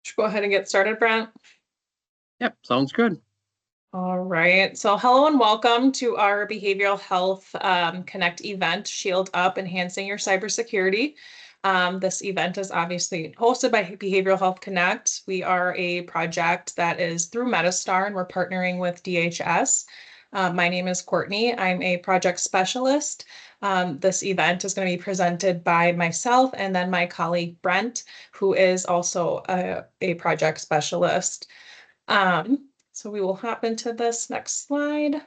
Should go ahead and get started, Brent. Yep, sounds good. All right. So hello and welcome to our Behavioral Health Connect event, Shield Up, Enhancing Your Cybersecurity. This event is obviously hosted by Behavioral Health Connect. We are a project that is through Metastar, and we're partnering with DHS. My name is Courtney. I'm a project specialist. This event is going to be presented by myself and then my colleague Brent, who is also a project specialist. So we will hop into this next slide.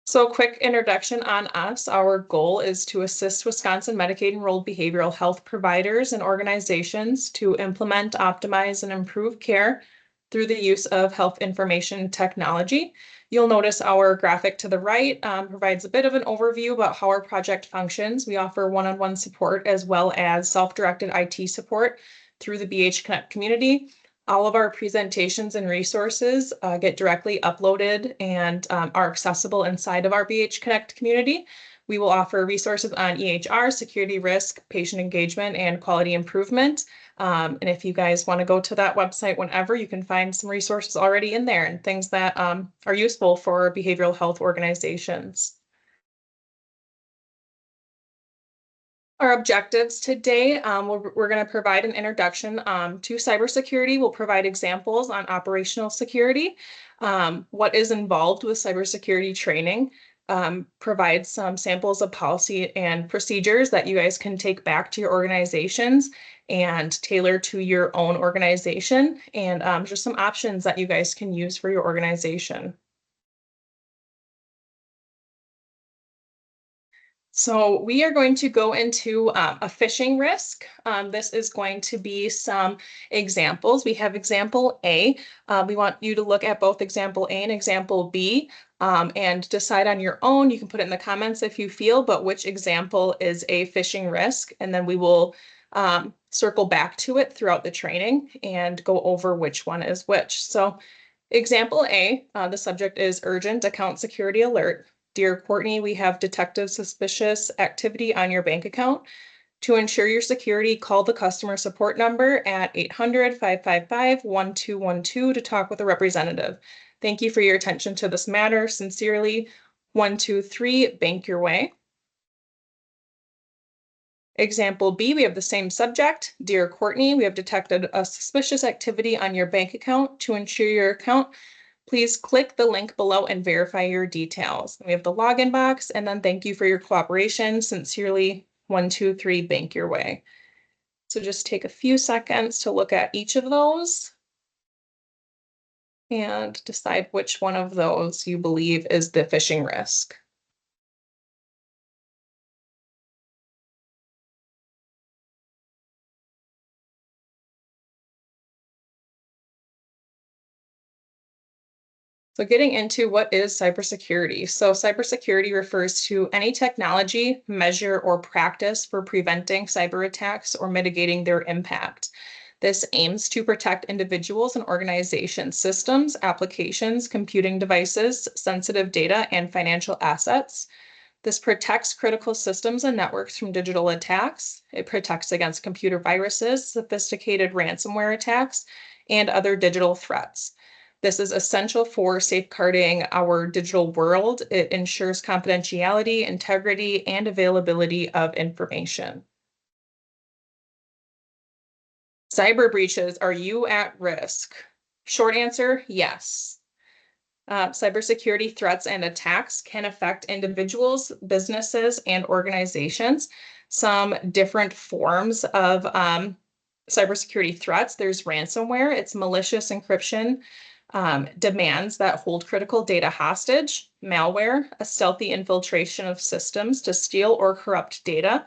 So a quick introduction on us. Our goal is to assist Wisconsin Medicaid enrolled behavioral health providers and organizations to implement, optimize, and improve care through the use of health information technology. You'll notice our graphic to the right provides a bit of an overview about how our project functions. We offer one-on-one support as well as self-directed IT support through the BH Connect community. All of our presentations and resources get directly uploaded and are accessible inside of our BH Connect community. We will offer resources on EHR, security risk, patient engagement, and quality improvement. And if you guys want to go to that website whenever, you can find some resources already in there and things that are useful for behavioral health organizations. Our objectives today, we're going to provide an introduction to cybersecurity. We'll provide examples on operational security, what is involved with cybersecurity training, provide some samples of policy and procedures that you guys can take back to your organizations and tailor to your own organization, and just some options that you guys can use for your organization. So we are going to go into a phishing risk. This is going to be some examples. We have example A. We want you to look at both example A and example B and decide on your own. You can put it in the comments if you feel, but which example is a phishing risk. And then we will circle back to it throughout the training and go over which one is which. So example A, the subject is urgent account security alert. Dear Courtney, we have detected suspicious activity on your bank account. To ensure your security, call the customer support number at 800-555-1212 to talk with a representative. Thank you for your attention to this matter. Sincerely, 123 Bank Your Way. Example B, we have the same subject. Dear Courtney, we have detected a suspicious activity on your bank account. To ensure your account, please click the link below and verify your details. We have the login box, and then thank you for your cooperation. Sincerely, 123 Bank Your Way. So just take a few seconds to look at each of those and decide which one of those you believe is the phishing risk. So getting into what is cybersecurity. So cybersecurity refers to any technology, measure, or practice for preventing cyber attacks or mitigating their impact. This aims to protect individuals and organization systems, applications, computing devices, sensitive data, and financial assets. This protects critical systems and networks from digital attacks. It protects against computer viruses, sophisticated ransomware attacks, and other digital threats. This is essential for safeguarding our digital world. It ensures confidentiality, integrity, and availability of information. Cyber breaches, are you at risk? Short answer, yes. Cybersecurity threats and attacks can affect individuals, businesses, and organizations. Some different forms of cybersecurity threats. There's ransomware. It's malicious encryption, demands that hold critical data hostage, malware, a stealthy infiltration of systems to steal or corrupt data,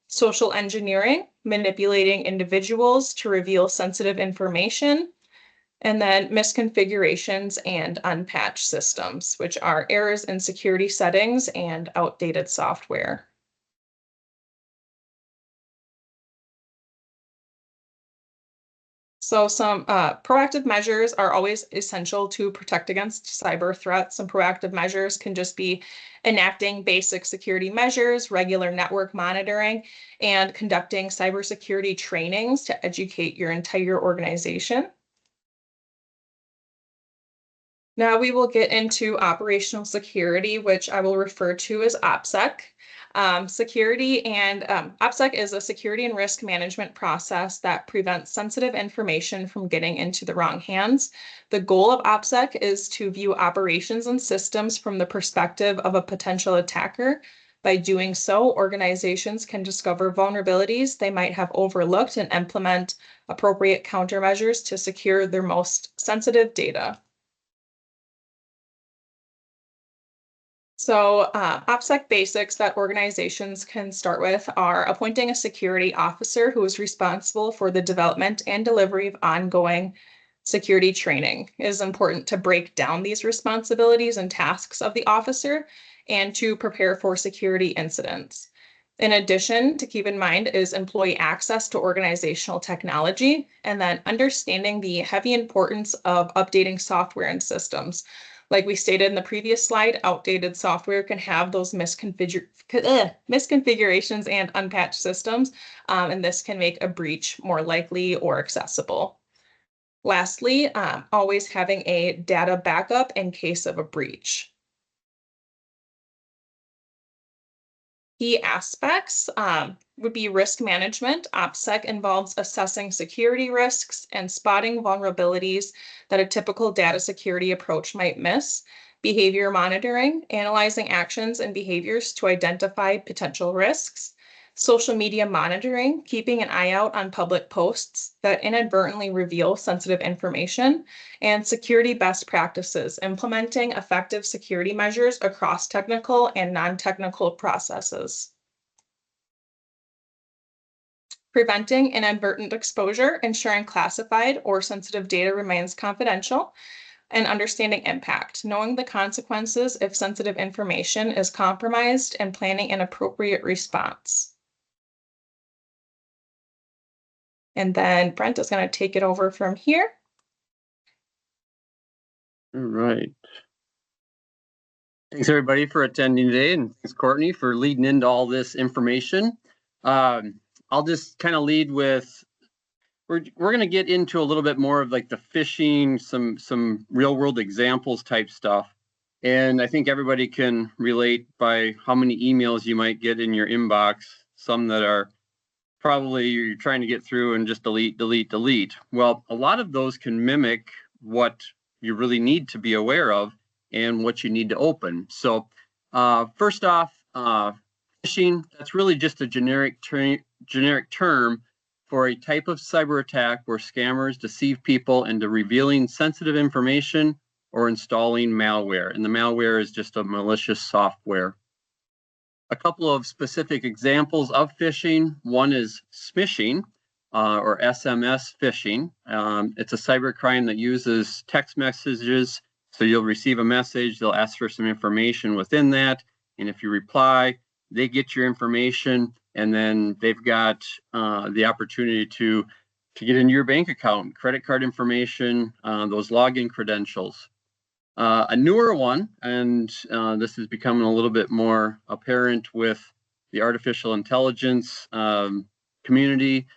social engineering, manipulating individuals to reveal sensitive information, and then misconfigurations and unpatched systems, which are errors in security settings and outdated software. So some proactive measures are always essential to protect against cyber threats. Some proactive measures can just be enacting basic security measures, regular network monitoring, and conducting cybersecurity trainings to educate your entire organization. Now we will get into operational security, which I will refer to as OPSEC. OPSEC is a security and risk management process that prevents sensitive information from getting into the wrong hands. The goal of OPSEC is to view operations and systems from the perspective of a potential attacker. By doing so, organizations can discover vulnerabilities they might have overlooked and implement appropriate countermeasures to secure their most sensitive data. So, OPSEC basics that organizations can start with are appointing a security officer who is responsible for the development and delivery of ongoing security training. It is important to break down these responsibilities and tasks of the officer and to prepare for security incidents. In addition, to keep in mind is employee access to organizational technology, and then understanding the heavy importance of updating software and systems. Like we stated in the previous slide, outdated software can have those misconfigurations and unpatched systems, and this can make a breach more likely or accessible. Lastly, always having a data backup in case of a breach. Key aspects would be risk management. OPSEC involves assessing security risks and spotting vulnerabilities that a typical data security approach might miss. Behavior monitoring, analyzing actions and behaviors to identify potential risks. Social media monitoring, keeping an eye out on public posts that inadvertently reveal sensitive information. And security best practices, implementing effective security measures across technical and non-technical processes. Preventing inadvertent exposure, ensuring classified or sensitive data remains confidential, and understanding impact, knowing the consequences if sensitive information is compromised, and planning an appropriate response. And then Brent is going to take it over from here. All right. Thanks everybody for attending today, and thanks Courtney for leading into all this information. I'll just kind of lead with, we're going to get into a little bit more of like the phishing, some real world examples type stuff. And I think everybody can relate by how many emails you might get in your inbox, some that are probably you're trying to get through and just delete, delete, delete. Well, a lot of those can mimic what you really need to be aware of and what you need to open. So first off, phishing, that's really just a generic term for a type of cyber attack where scammers deceive people into revealing sensitive information or installing malware. And the malware is just a malicious software. A couple of specific examples of phishing. One is smishing or SMS phishing. It's a cybercrime that uses text messages. So you'll receive a message, they'll ask for some information within that. And if you reply, they get your information, and then they've got the opportunity to get into your bank account, credit card information, those login credentials. A newer one, and this is becoming a little bit more apparent with the artificial intelligence community,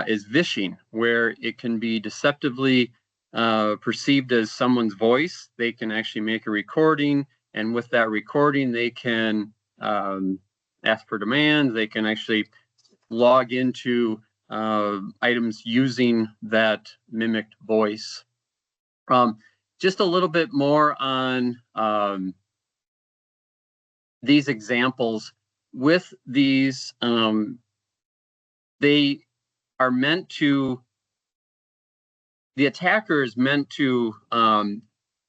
is vishing, where it can be deceptively perceived as someone's voice. They can actually make a recording, and with that recording, they can ask for demands. They can actually log into items using that mimicked voice. Just a little bit more on these examples. With these, they are meant to, the attacker is meant to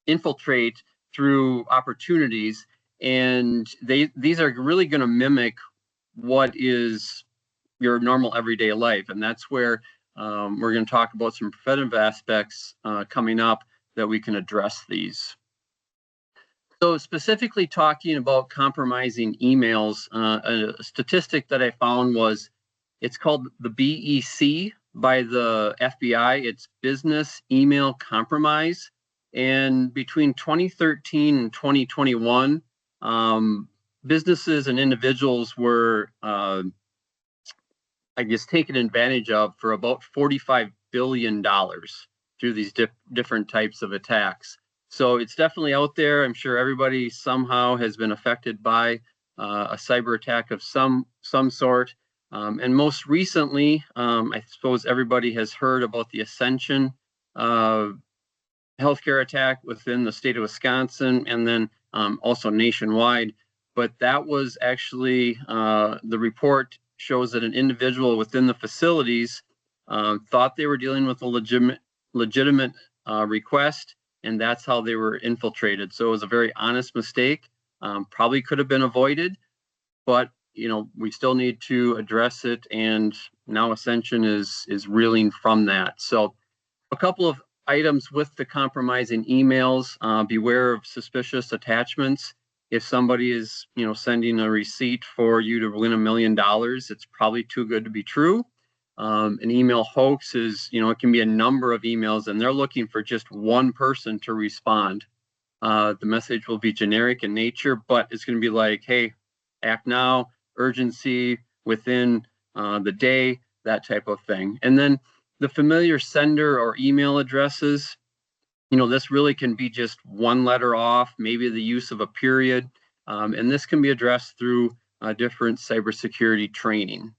infiltrate through opportunities, and these are really going to mimic what is your normal everyday life. And that's where we're going to talk about some preventative aspects coming up that we can address these. So specifically talking about compromising emails, a statistic that I found was, it's called the BEC, by the FBI. It's business email compromise. And between 2013 and 2021, businesses and individuals were, I guess, taken advantage of for about $45 billion through these different types of attacks. So it's definitely out there. I'm sure everybody somehow has been affected by a cyber attack of some sort. And most recently, I suppose everybody has heard about the Ascension healthcare attack within the state of Wisconsin, and then also nationwide. But that was actually, the report shows that an individual within the facilities thought they were dealing with a legitimate request, and that's how they were infiltrated. So it was a very honest mistake. Probably could have been avoided, but we still need to address it, and now Ascension is reeling from that. So a couple of items with the compromising emails: beware of suspicious attachments. If somebody is sending a receipt for you to win $1 million, it's probably too good to be true. An email hoax is, it can be a number of emails, and they're looking for just one person to respond. The message will be generic in nature, but it's going to be like, hey, act now, urgency, within the day, that type of thing. And then the familiar sender or email addresses, this really can be just one letter off, maybe the use of a period. And this can be addressed through different cybersecurity training.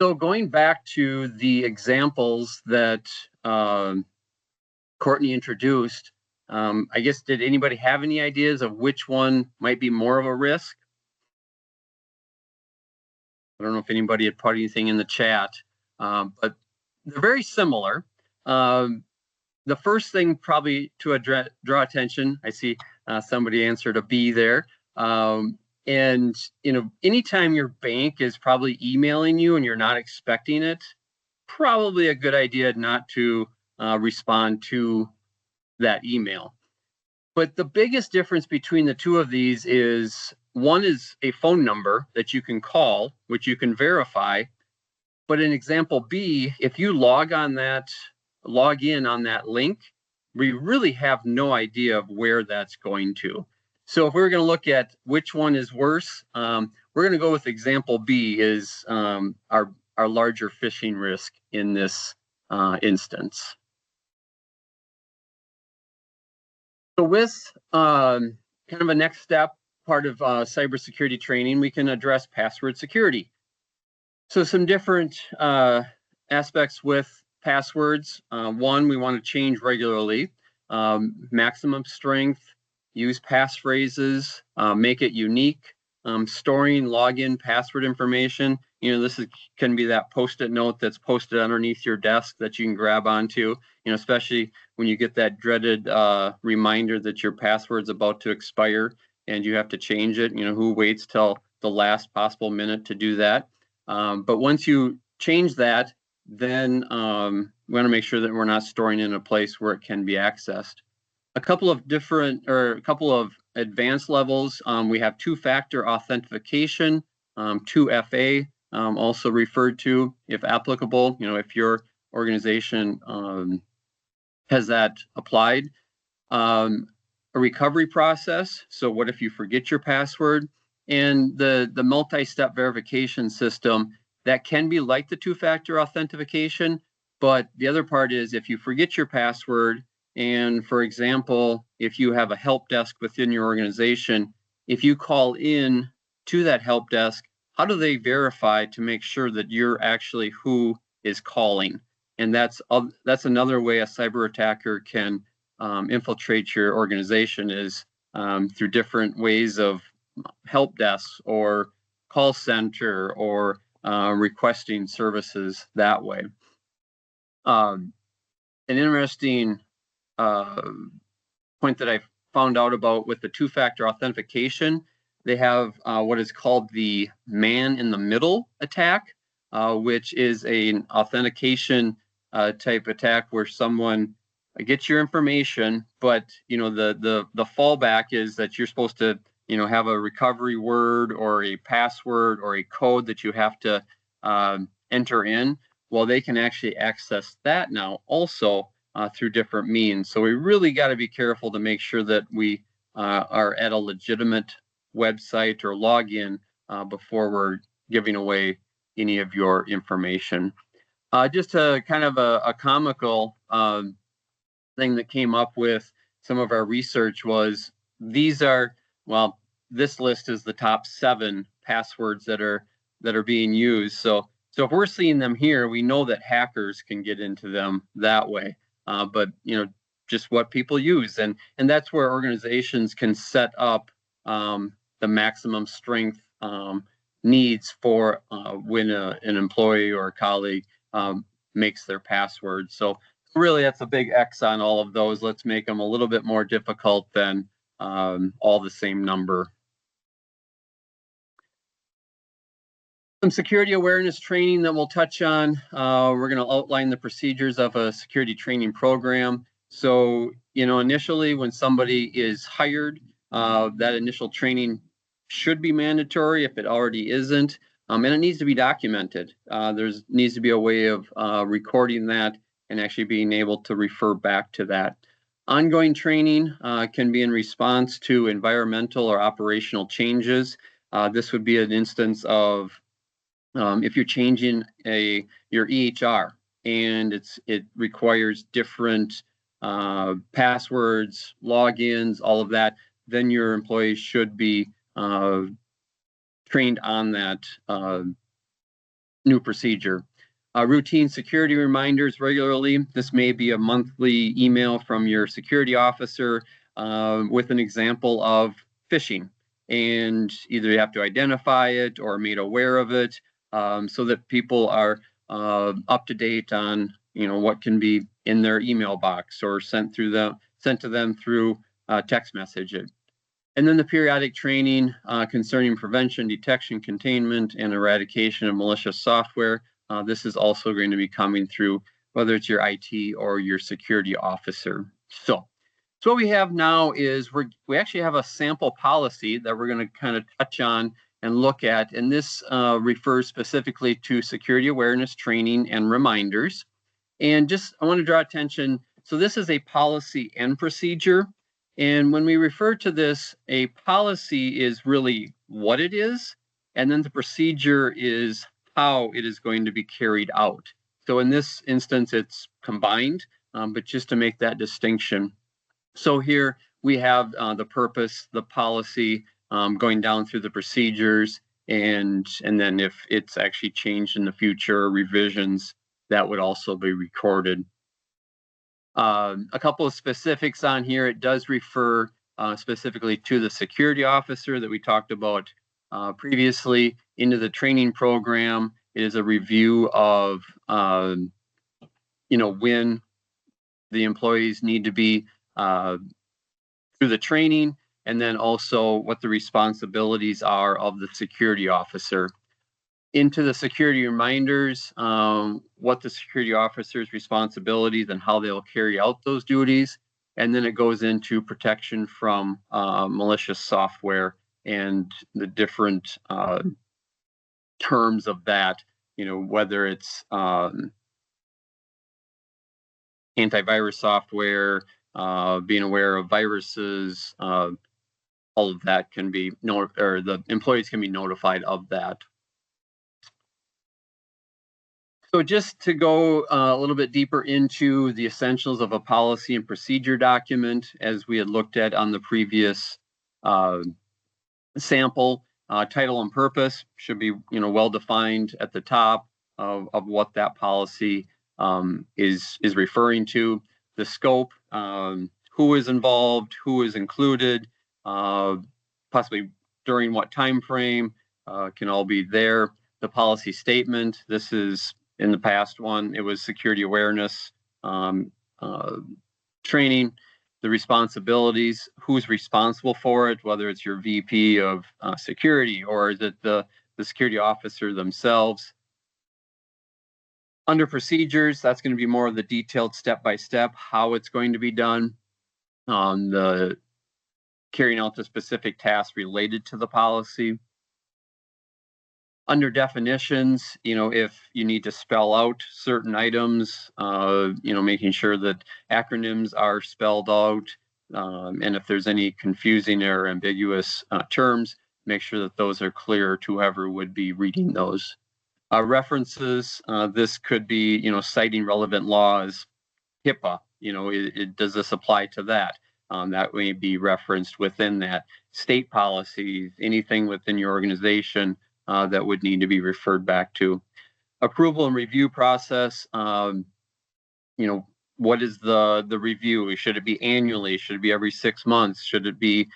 So going back to the examples that Courtney introduced, I guess, did anybody have any ideas of which one might be more of a risk? I don't know if anybody had put anything in the chat, but they're very similar. The first thing probably to draw attention, I see somebody answered a B there. And anytime your bank is probably emailing you and you're not expecting it, probably a good idea not to respond to that email. But the biggest difference between the two of these is, one is a phone number that you can call, which you can verify. But in example B, if you log in on that link, we really have no idea of where that's going to. So if we're going to look at which one is worse, we're going to go with example B is our larger phishing risk in this instance. So with kind of a next step, part of cybersecurity training, we can address password security. So some different aspects with passwords. One, we want to change regularly. Maximum strength, use passphrases, make it unique. Storing login password information. This can be that Post-it note that's posted underneath your desk that you can grab onto, especially when you get that dreaded reminder that your password's about to expire and you have to change it. Who waits till the last possible minute to do that? But once you change that, then we want to make sure that we're not storing in a place where it can be accessed. A couple of advanced levels. We have two-factor authentication, 2FA, also referred to, if applicable, if your organization has that applied. A recovery process. So what if you forget your password? And the multi-step verification system that can be like the two-factor authentication, but the other part is if you forget your password, and for example, if you have a help desk within your organization, if you call in to that help desk, how do they verify to make sure that you're actually who is calling? And that's another way a cyber attacker can infiltrate your organization, is through different ways of help desks or call center or requesting services that way. An interesting point that I found out about with the two-factor authentication, they have what is called the man-in-the-middle attack, which is an authentication type attack where someone gets your information, but the fallback is that you're supposed to have a recovery word or a password or a code that you have to enter in, well, they can actually access that now also through different means. So we really got to be careful to make sure that we are at a legitimate website or login before we're giving away any of your information. Just a kind of a comical thing that came up with some of our research was these are, well, this list is the top 7 passwords that are being used. So if we're seeing them here, we know that hackers can get into them that way. But just what people use, and that's where organizations can set up the maximum strength needs for when an employee or a colleague makes their password. So really, that's a big X on all of those. Let's make them a little bit more difficult than all the same number. Some security awareness training that we'll touch on. We're going to outline the procedures of a security training program. So, initially when somebody is hired, that initial training should be mandatory if it already isn't, and it needs to be documented. There needs to be a way of recording that and actually being able to refer back to that. Ongoing training can be in response to environmental or operational changes. This would be an instance of if you're changing your EHR and it requires different passwords, logins, all of that, then your employees should be trained on that new procedure. Routine security reminders regularly. This may be a monthly email from your security officer with an example of phishing, and either you have to identify it or made aware of it so that people are up to date on what can be in their email box or sent to them through text messaging. And then the periodic training concerning prevention, detection, containment, and eradication of malicious software. This is also going to be coming through whether it's your IT or your security officer. So what we have now is we actually have a sample policy that we're going to kind of touch on and look at. And this refers specifically to security awareness training and reminders. And I want to draw attention. So this is a policy and procedure. And when we refer to this, a policy is really what it is, and then the procedure is how it is going to be carried out. So in this instance, it's combined, but just to make that distinction. So here we have the purpose, the policy, going down through the procedures, and then if it's actually changed in the future, revisions, that would also be recorded. A couple of specifics on here. It does refer specifically to the security officer that we talked about previously. Into the training program, it is a review of when the employees need to be through the training, and then also what the responsibilities are of the security officer. Into the security reminders, what the security officer's responsibilities and how they'll carry out those duties. And then it goes into protection from malicious software and the different terms of that, whether it's antivirus software, being aware of viruses, all of that can be, or the employees can be notified of that. So just to go a little bit deeper into the essentials of a policy and procedure document, as we had looked at on the previous sample, title and purpose should be well defined at the top of what that policy is referring to. The scope, who is involved, who is included, possibly during what time frame, can all be there. The policy statement, this is in the past one, it was security awareness training. The responsibilities, who's responsible for it, whether it's your VP of security or is it the security officer themselves. Under procedures, that's going to be more of the detailed step-by-step, how it's going to be done, the carrying out the specific tasks related to the policy. Under definitions, if you need to spell out certain items, making sure that acronyms are spelled out, and if there's any confusing or ambiguous terms, make sure that those are clear to whoever would be reading those. References, this could be, citing relevant laws, HIPAA, does this apply to that? That may be referenced within that. State policies, anything within your organization that would need to be referred back to. Approval and review process, what is the review? Should it be annually? Should it be every 6 months? Should it be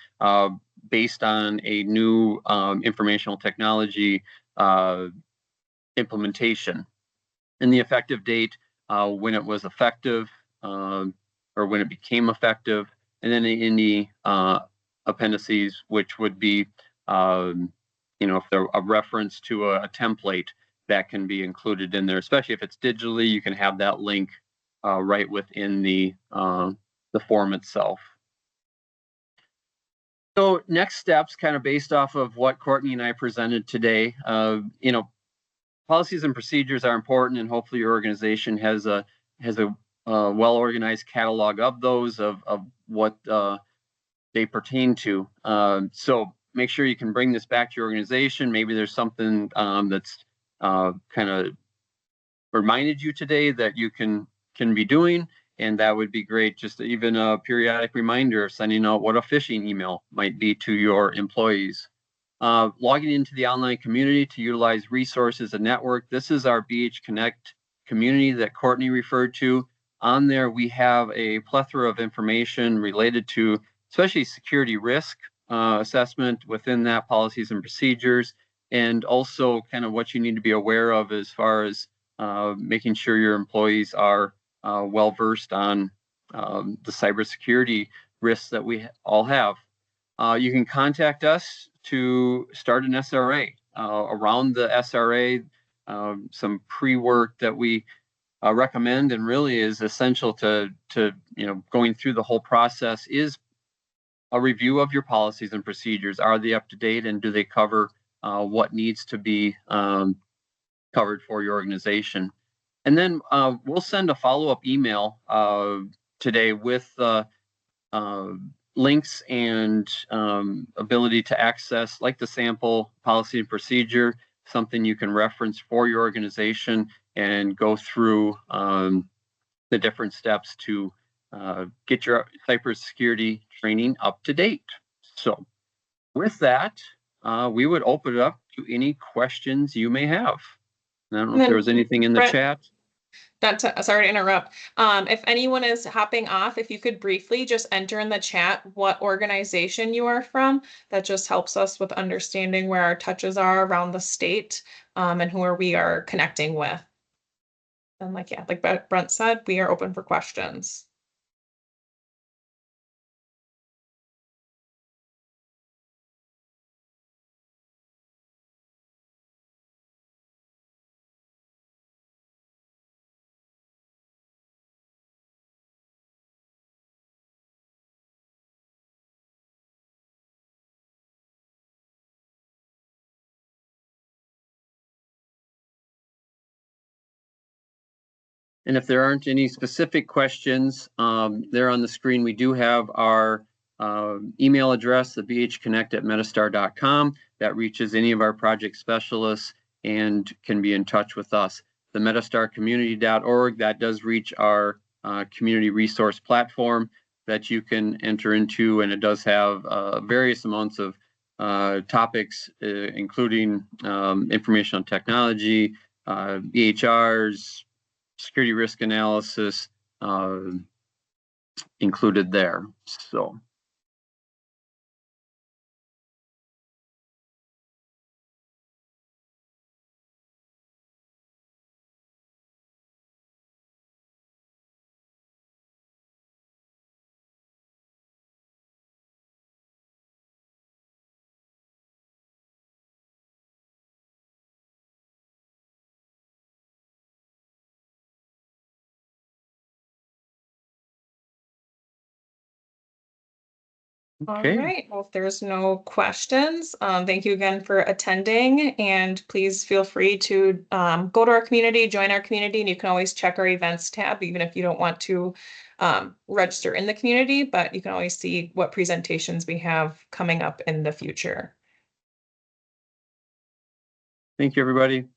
based on a new informational technology implementation? And the effective date, when it was effective, or when it became effective, and then in the appendices, which would be, if they're a reference to a template that can be included in there, especially if it's digitally, you can have that link right within the form itself. So next steps, kind of based off of what Courtney and I presented today, policies and procedures are important, and hopefully your organization has a well-organized catalog of those, of what they pertain to. So make sure you can bring this back to your organization. Maybe there's something that's kind of reminded you today that you can be doing, and that would be great. Just even a periodic reminder of sending out what a phishing email might be to your employees. Logging into the online community to utilize resources and network. This is our BH Connect community that Courtney referred to. On there, we have a plethora of information related to especially security risk assessment within that, policies and procedures, and also kind of what you need to be aware of as far as making sure your employees are well versed on the cybersecurity risks that we all have. You can contact us to start an SRA. Around the SRA, some pre-work that we recommend and really is essential to going through the whole process is a review of your policies and procedures. Are they up to date, and do they cover what needs to be covered for your organization? And then we'll send a follow-up email today with links and ability to access, like the sample policy and procedure, something you can reference for your organization and go through the different steps to get your cybersecurity training up to date. So with that, we would open it up to any questions you may have. I don't know if there was anything in the chat. Sorry to interrupt. If anyone is hopping off, if you could briefly just enter in the chat what organization you are from, that just helps us with understanding where our touches are around the state, and who we are connecting with. And like Brent said, we are open for questions. And if there aren't any specific questions, there on the screen, we do have our email address, the bhconnect@metastar.com. That reaches any of our project specialists and can be in touch with us. The metastarcommunity.org, that does reach our community resource platform that you can enter into, and it does have various amounts of topics, including information technology, EHRs, security risk analysis included there. So All Okay. right, well, if there's no questions, thank you again for attending, and please feel free to go to our community, join our community, and you can always check our events tab, even if you don't want to register in the community, but you can always see what presentations we have coming up in the future. Thank you, everybody.